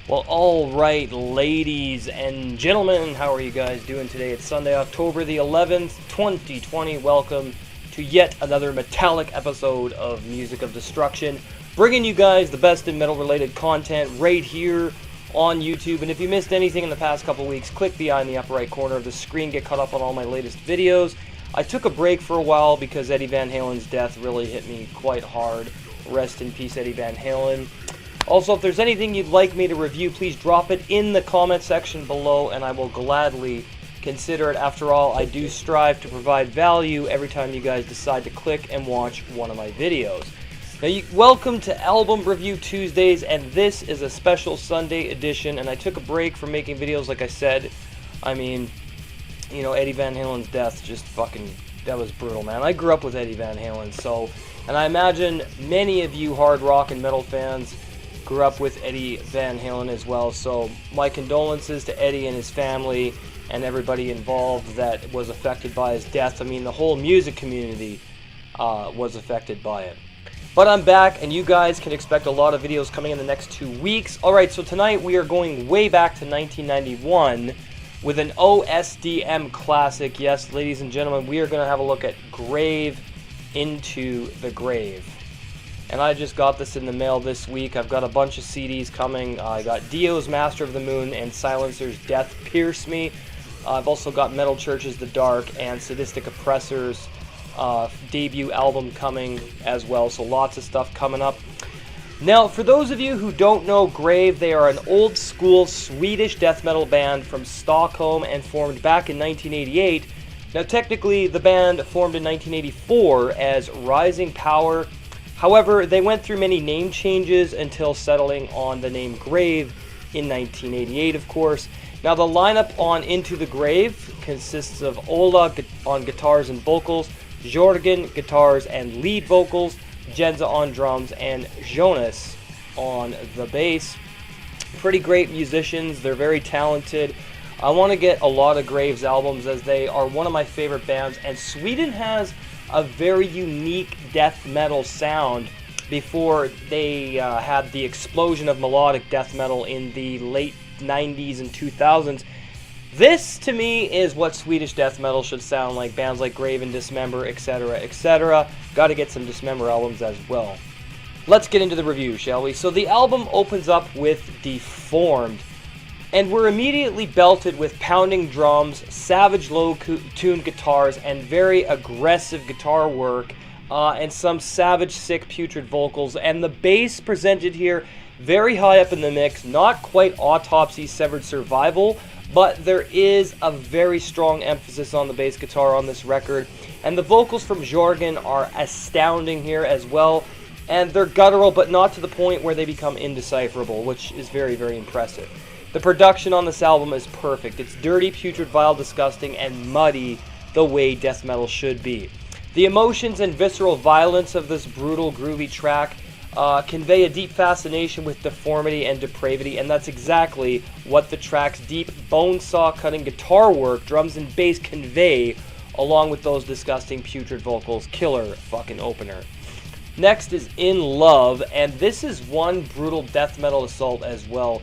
Well, alright, ladies and gentlemen, how are you guys doing today? It's Sunday, October the 11th, 2020. Welcome to yet another metallic episode of Music of Destruction, bringing you guys the best in metal-related content right here on YouTube. And if you missed anything in the past couple weeks, click the eye in the upper right corner of the screen, get caught up on all my latest videos. I took a break for a while because Eddie Van Halen's death really hit me quite hard. Rest in peace, Eddie Van Halen. Also, if there's anything you'd like me to review, please drop it in the comment section below, and I will gladly consider it. After all, I do strive to provide value every time you guys decide to click and watch one of my videos. Now, welcome to Album Review Tuesdays, and this is a special Sunday edition, and I took a break from making videos, like I said. I mean, you know, Eddie Van Halen's death just fucking, that was brutal, man. I grew up with Eddie Van Halen, so, and I imagine many of you hard rock and metal fans grew up with Eddie Van Halen as well, so my condolences to Eddie and his family and everybody involved that was affected by his death. I mean, the whole music community was affected by it. But I'm back, and you guys can expect a lot of videos coming in the next 2 weeks. Alright, so tonight we are going way back to 1991 with an OSDM classic. Yes, ladies and gentlemen, we are going to have a look at Grave Into the Grave. And I just got this in the mail this week. I've got a bunch of CDs coming. I got Dio's Master of the Moon and Silencer's Death Pierce Me. I've also got Metal Church's The Dark and Sadistic Oppressor's debut album coming as well. So lots of stuff coming up. Now, for those of you who don't know Grave, they are an old school Swedish death metal band from Stockholm and formed back in 1988. Now, technically, the band formed in 1984 as Rising Power. However, they went through many name changes until settling on the name Grave in 1988, of course. Now, the lineup on Into the Grave consists of Ola on guitars and vocals, Jörgen Guitars and lead vocals, Jensa on drums, and Jonas on the bass. Pretty great musicians. They're very talented. I want to get a lot of Grave's albums as they are one of my favorite bands, and Sweden has a very unique death metal sound before they had the explosion of melodic death metal in the late 90s and 2000s. This, to me, is what Swedish death metal should sound like. Bands like Grave and Dismember, etc., etc. Got to get some Dismember albums as well. Let's get into the review, shall we? So the album opens up with Deformed, and we're immediately belted with pounding drums, savage low-tuned guitars, and very aggressive guitar work, and some savage, sick, putrid vocals. And the bass presented here very high up in the mix, not quite Autopsy Severed Survival, but there is a very strong emphasis on the bass guitar on this record. And the vocals from Jorgen are astounding here as well, and they're guttural, but not to the point where they become indecipherable, which is very, very impressive. The production on this album is perfect. It's dirty, putrid, vile, disgusting, and muddy the way death metal should be. The emotions and visceral violence of this brutal, groovy track convey a deep fascination with deformity and depravity, and that's exactly what the track's deep, bone-saw-cutting guitar work, drums and bass convey, along with those disgusting, putrid vocals. Killer fucking opener. Next is In Love, and this is one brutal death metal assault as well.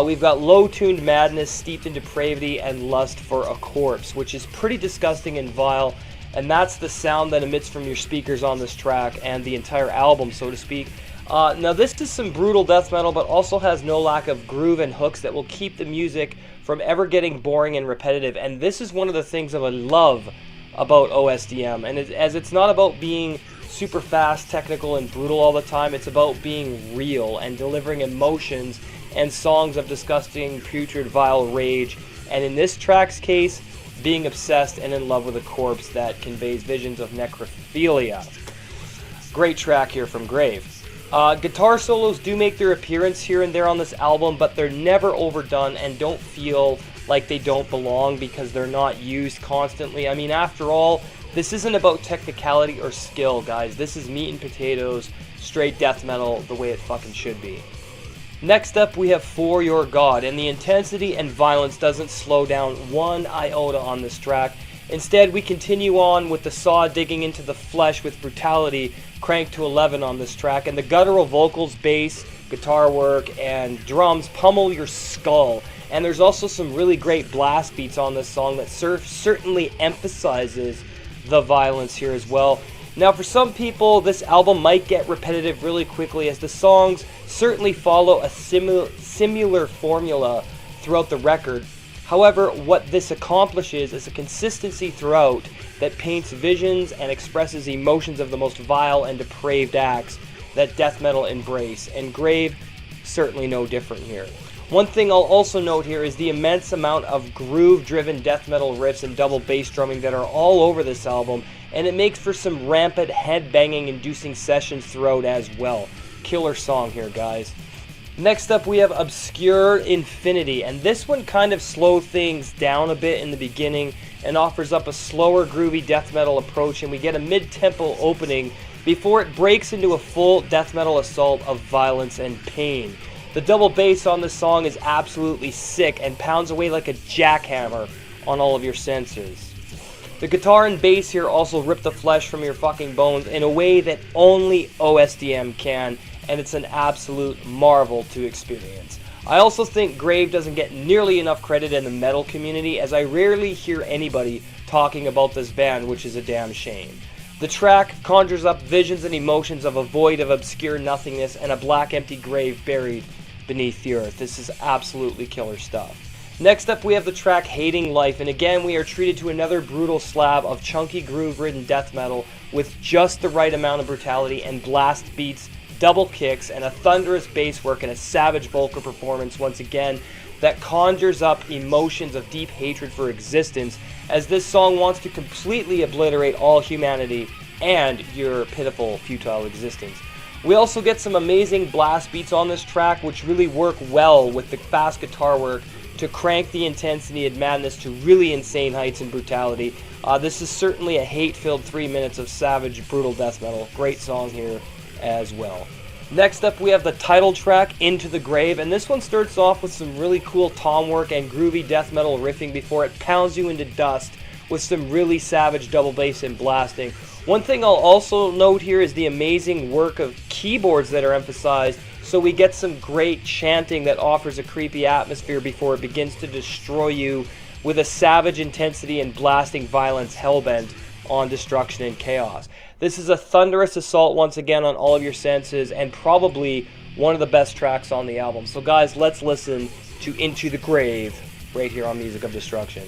We've got low-tuned madness steeped in depravity and lust for a corpse, which is pretty disgusting and vile, and that's the sound that emits from your speakers on this track and the entire album, so to speak. Now, this is some brutal death metal, but also has no lack of groove and hooks that will keep the music from ever getting boring and repetitive, and this is one of the things that I love about OSDM, and as it's not about being super fast, technical, and brutal all the time, it's about being real and delivering emotions and songs of disgusting, putrid, vile rage, and in this track's case, being obsessed and in love with a corpse that conveys visions of necrophilia. Great track here from Grave. Guitar solos do make their appearance here and there on this album, but they're never overdone and don't feel like they don't belong because they're not used constantly. I mean, after all, this isn't about technicality or skill, guys. This is meat and potatoes, straight death metal, the way it fucking should be. Next up, we have For Your God, and the intensity and violence doesn't slow down one iota on this track. Instead, we continue on with the saw digging into the flesh with brutality cranked to 11 on this track, and the guttural vocals, bass, guitar work, and drums pummel your skull. And there's also some really great blast beats on this song that certainly emphasizes the violence here as well. Now, for some people, this album might get repetitive really quickly, as the songs certainly follow a similar formula throughout the record. However, what this accomplishes is a consistency throughout that paints visions and expresses emotions of the most vile and depraved acts that death metal embrace, and Grave certainly no different here. One thing I'll also note here is the immense amount of groove-driven death metal riffs and double bass drumming that are all over this album, and it makes for some rampant head-banging-inducing sessions throughout as well. Killer song here, guys. Next up, we have Obscure Infinity, and this one kind of slows things down a bit in the beginning and offers up a slower, groovy death metal approach, and we get a mid-tempo opening before it breaks into a full death metal assault of violence and pain. The double bass on this song is absolutely sick and pounds away like a jackhammer on all of your senses. The guitar and bass here also rip the flesh from your fucking bones in a way that only OSDM can, and it's an absolute marvel to experience. I also think Grave doesn't get nearly enough credit in the metal community, as I rarely hear anybody talking about this band, which is a damn shame. The track conjures up visions and emotions of a void of obscure nothingness and a black empty grave buried beneath the earth. This is absolutely killer stuff. Next up, we have the track Hating Life, and again we are treated to another brutal slab of chunky groove-ridden death metal with just the right amount of brutality and blast beats, double kicks, and a thunderous bass work and a savage vocal performance once again that conjures up emotions of deep hatred for existence, as this song wants to completely obliterate all humanity and your pitiful, futile existence. We also get some amazing blast beats on this track, which really work well with the fast guitar work to crank the intensity and madness to really insane heights and brutality. This is certainly a hate-filled 3 minutes of savage, brutal death metal. Great song here as well. Next up, we have the title track, Into the Grave, and this one starts off with some really cool tom work and groovy death metal riffing before it pounds you into dust with some really savage double bass and blasting. One thing I'll also note here is the amazing work of keyboards that are emphasized, so we get some great chanting that offers a creepy atmosphere before it begins to destroy you with a savage intensity and blasting violence hellbent on destruction and chaos. This is a thunderous assault once again on all of your senses, and probably one of the best tracks on the album. So guys, let's listen to Into the Grave right here on Music of Destruction.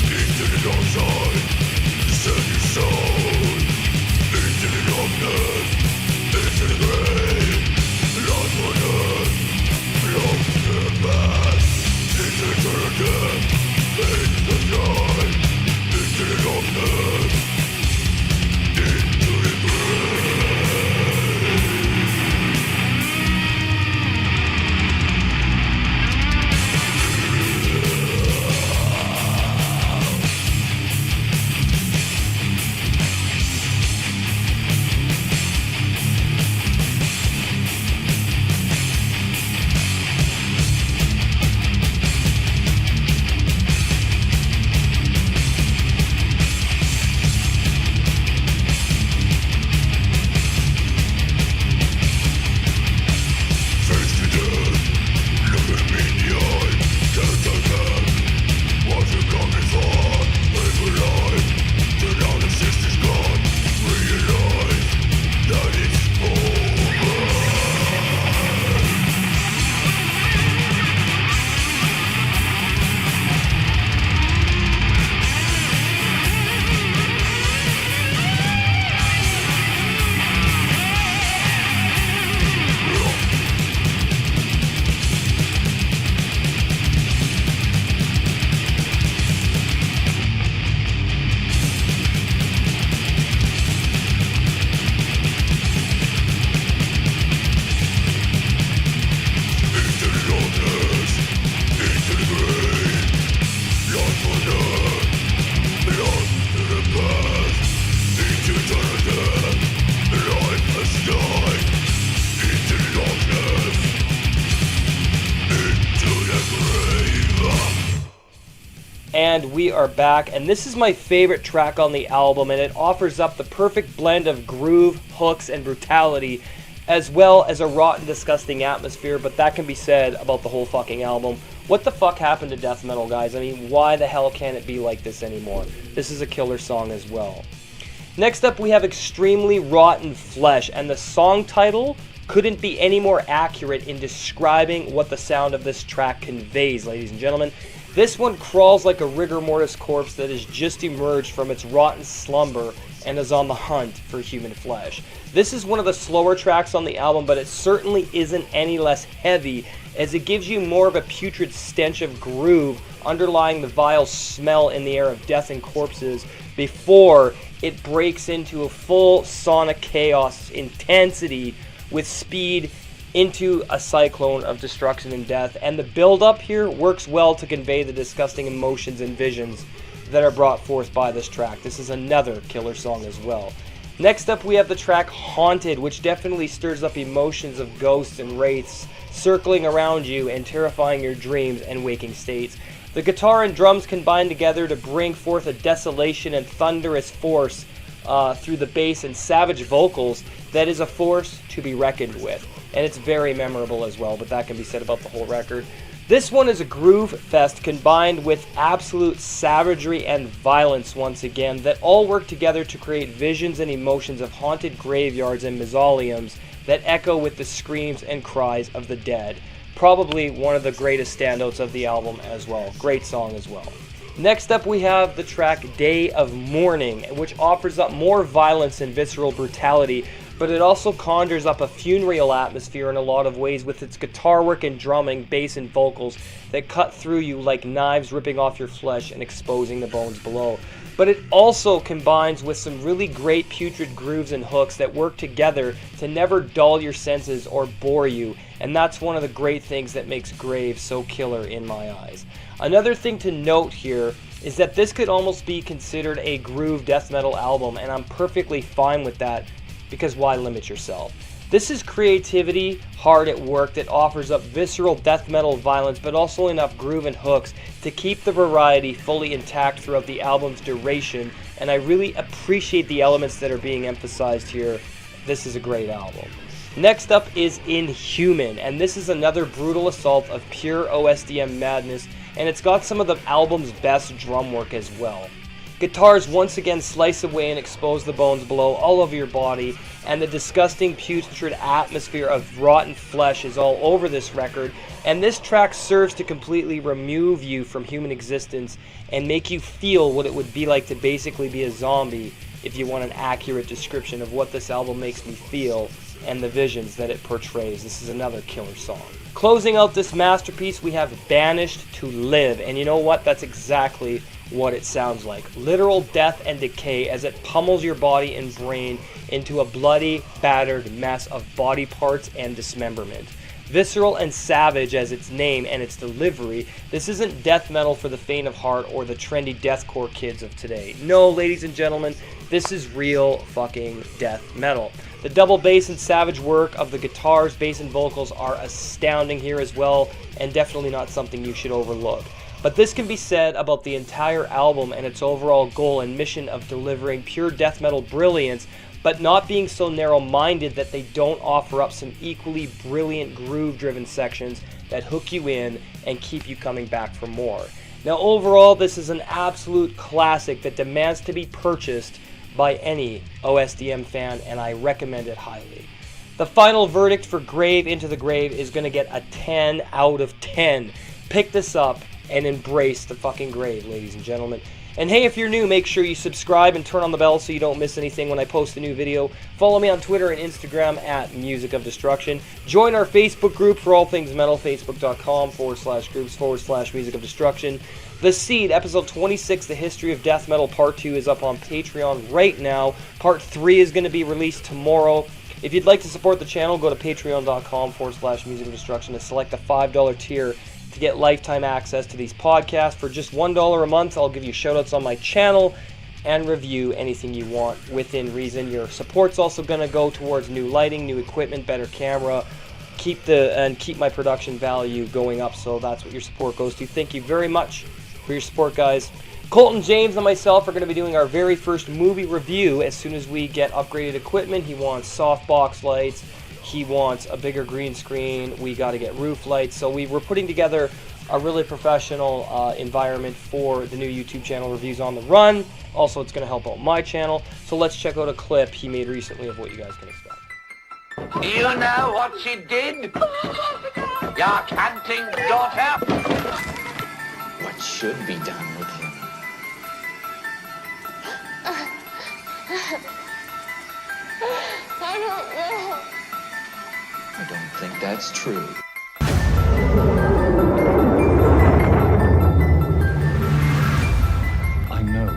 Into the dark and we are back, and this is my favorite track on the album, and it offers up the perfect blend of groove, hooks, and brutality, as well as a rotten, disgusting atmosphere, but that can be said about the whole fucking album. What the fuck happened to death metal, guys? I mean, why the hell can't it be like this anymore? This is a killer song as well. Next up, we have Extremely Rotten Flesh, and the song title couldn't be any more accurate in describing what the sound of this track conveys, ladies and gentlemen. This one crawls like a rigor mortis corpse that has just emerged from its rotten slumber and is on the hunt for human flesh. This is one of the slower tracks on the album, but it certainly isn't any less heavy, as it gives you more of a putrid stench of groove underlying the vile smell in the air of death and corpses before it breaks into a full sonic chaos intensity with speed into a cyclone of destruction and death. And the build-up here works well to convey the disgusting emotions and visions that are brought forth by this track. This is another killer song as well. Next up, we have the track Haunted, which definitely stirs up emotions of ghosts and wraiths circling around you and terrifying your dreams and waking states. The guitar and drums combine together to bring forth a desolation and thunderous force through the bass and savage vocals that is a force to be reckoned with. And it's very memorable as well, but that can be said about the whole record. This one is a groove fest combined with absolute savagery and violence once again that all work together to create visions and emotions of haunted graveyards and mausoleums that echo with the screams and cries of the dead. Probably one of the greatest standouts of the album as well. Great song as well. Next up, we have the track Day of Mourning, which offers up more violence and visceral brutality, but it also conjures up a funereal atmosphere in a lot of ways with its guitar work and drumming, bass and vocals that cut through you like knives ripping off your flesh and exposing the bones below. But it also combines with some really great putrid grooves and hooks that work together to never dull your senses or bore you, and that's one of the great things that makes Grave so killer in my eyes. Another thing to note here is that this could almost be considered a groove death metal album, and I'm perfectly fine with that, because why limit yourself? This is creativity hard at work that offers up visceral death metal violence, but also enough groove and hooks to keep the variety fully intact throughout the album's duration, and I really appreciate the elements that are being emphasized here. This is a great album. Next up is Inhuman, and this is another brutal assault of pure OSDM madness, and it's got some of the album's best drum work as well. Guitars once again slice away and expose the bones below all over your body, and the disgusting putrid atmosphere of rotten flesh is all over this record, and this track serves to completely remove you from human existence and make you feel what it would be like to basically be a zombie, if you want an accurate description of what this album makes me feel and the visions that it portrays. This is another killer song. Closing out this masterpiece, we have Banished To Live, and you know what? That's exactly what it sounds like. Literal death and decay as it pummels your body and brain into a bloody, battered mess of body parts and dismemberment. Visceral and savage as its name and its delivery, this isn't death metal for the faint of heart or the trendy deathcore kids of today. No, ladies and gentlemen, this is real fucking death metal. The double bass and savage work of the guitars, bass, and vocals are astounding here as well, and definitely not something you should overlook. But this can be said about the entire album and its overall goal and mission of delivering pure death metal brilliance, but not being so narrow-minded that they don't offer up some equally brilliant groove-driven sections that hook you in and keep you coming back for more. Now overall, this is an absolute classic that demands to be purchased by any OSDM fan, and I recommend it highly. The final verdict for Grave Into the Grave is going to get a 10 out of 10. Pick this up and embrace the fucking grave, ladies and gentlemen. And hey, if you're new, make sure you subscribe and turn on the bell so you don't miss anything when I post a new video. Follow me on Twitter and Instagram at Music of Destruction. Join our Facebook group for all things metal, facebook.com/groups/Music of Destruction. The Seed, episode 26, The History of Death Metal Part 2 is up on Patreon right now. Part 3 is going to be released tomorrow. If you'd like to support the channel, go to patreon.com/Music of Destruction and select the $5 tier to get lifetime access to these podcasts. For just $1 a month, I'll give you shoutouts on my channel and review anything you want within reason. Your support's also going to go towards new lighting, new equipment, better camera, keep my production value going up, so that's what your support goes to. Thank you very much for your support, guys. Colton James and myself are going to be doing our very first movie review as soon as we get upgraded equipment. He wants softbox lights. He wants a bigger green screen. We got to get roof lights. So we're putting together a really professional environment for the new YouTube channel, Reviews on the Run. Also, it's going to help out my channel. So let's check out a clip he made recently of what you guys can expect. You know what she did? Your canting daughter? What should be done with him? I don't know. I don't think that's true. I know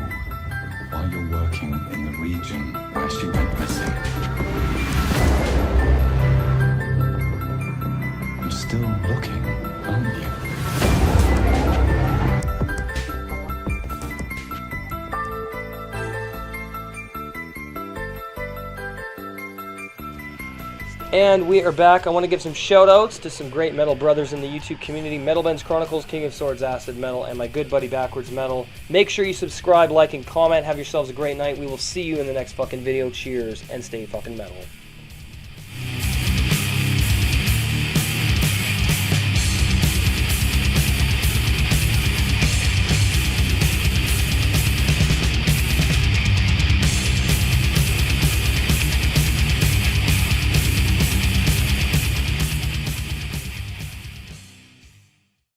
while you're working in the region where she went missing. You're still looking, aren't you? And we are back. I want to give some shout-outs to some great metal brothers in the YouTube community. Metalben's Chronicles, King of Swords, Acid Metal, and my good buddy Backwards Metal. Make sure you subscribe, like, and comment. Have yourselves a great night. We will see you in the next fucking video. Cheers, and stay fucking metal.